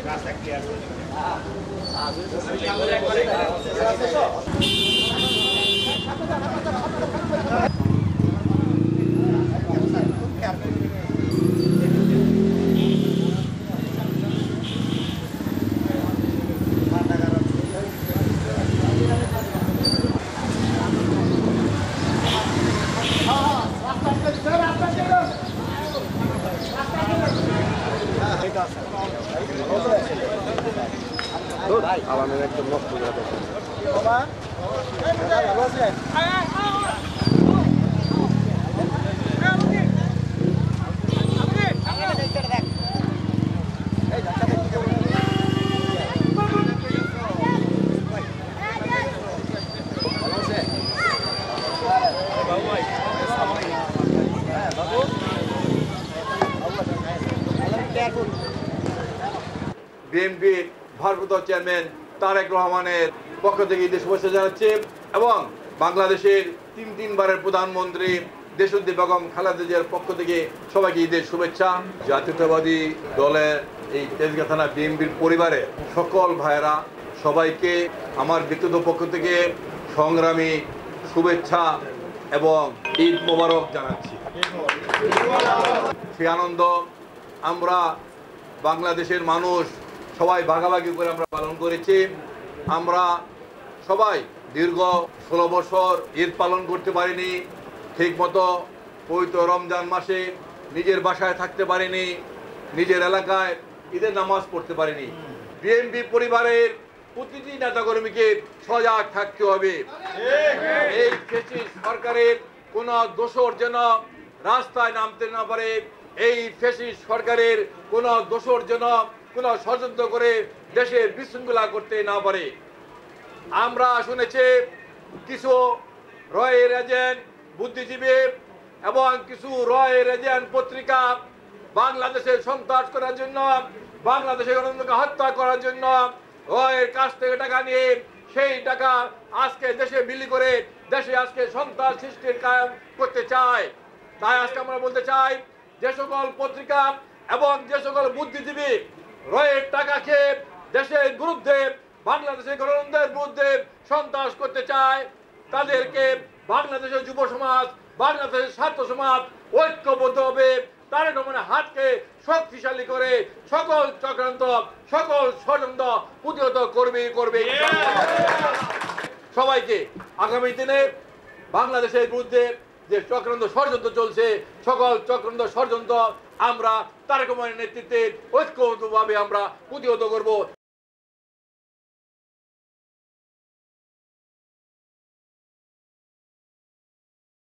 রাস্তা ক্লিয়ার আমাদের একদম নষ্ট করে বিএনপির ভারপ্রাপ্ত চেয়ারম্যান তারেক রহমানের পক্ষ থেকে ঈদের শুভেচ্ছা জানাচ্ছি এবং বাংলাদেশের তিনবারের প্রধানমন্ত্রী দেশনেত্রী বেগম খালেদা জিয়ার পক্ষ থেকে সবাইকে ঈদের শুভেচ্ছা। জাতীয়তাবাদী দলের এই তেজগাঁ থানা বিএনপির পরিবারের সকল ভাইয়েরা সবাইকে আমার ব্যক্তিগত পক্ষ থেকে সংগ্রামী শুভেচ্ছা এবং ঈদ মোবারক জানাচ্ছি। সেই আনন্দ আমরা বাংলাদেশের মানুষ সবাই ভাগাভাগি করে আমরা পালন করেছি। আমরা সবাই দীর্ঘ 16 বছর ঈদ পালন করতে পারিনি, ঠিকমতো পবিত্র রমজান মাসে নিজের বাসায় থাকতে পারিনি, নিজের এলাকায় ঈদের নামাজ পড়তে পারিনি। বিএনপি পরিবারের প্রতিটি নেতাকর্মীকে সজাগ থাকতে হবে। এই ফ্যাসিস্ট সরকারের কোনো দোষর যেন রাস্তায় নামতে না পারে, এই ফ্যাসিস্ট সরকারের কোনো দোষর যেন কোনো ষড়যন্ত্র করে দেশে বিশৃঙ্খলা করতে না পারে। আমরা শুনেছি কিছু রয়ের এজেন্ট বুদ্ধিজীবী এবং কিছু রয়ের এজেন্ট পত্রিকা বাংলাদেশে সন্ত্রাস করার জন্য, বাংলাদেশের গণতন্ত্রকে হত্যা করার জন্য রয়ের কাছ থেকে টাকা নিয়ে সেই টাকা আজকে দেশে বিলি করে দেশে আজকে সন্ত্রাস সৃষ্টির কাজ করতে চায়। তাই আজকে আমরা বলতে চাই, যে সকল পত্রিকা এবং যে সকল বুদ্ধিজীবী রয়ের টাকা খেয়ে দেশের বিরুদ্ধে, বাংলাদেশের গণতন্ত্রের বিরুদ্ধে সন্ত্রাস করতে চায়, তাদেরকে বাংলাদেশের যুব সমাজ, বাংলাদেশের ছাত্র সমাজ ঐক্যবদ্ধ হবে, তারেক রহমানের হাতকে শক্তিশালী করে সকল চক্রান্ত, সকল ষড়যন্ত্র প্রতিহত করবে। সবাইকে আগামী দিনে বাংলাদেশের বিরুদ্ধে যে চক্রান্ত ষড়যন্ত্র চলছে, সকল চক্রান্ত ষড়যন্ত্র আমরা তারেক রহমানের নেতৃত্বে ঐক্যবদ্ধভাবে আমরা প্রতিহত করব।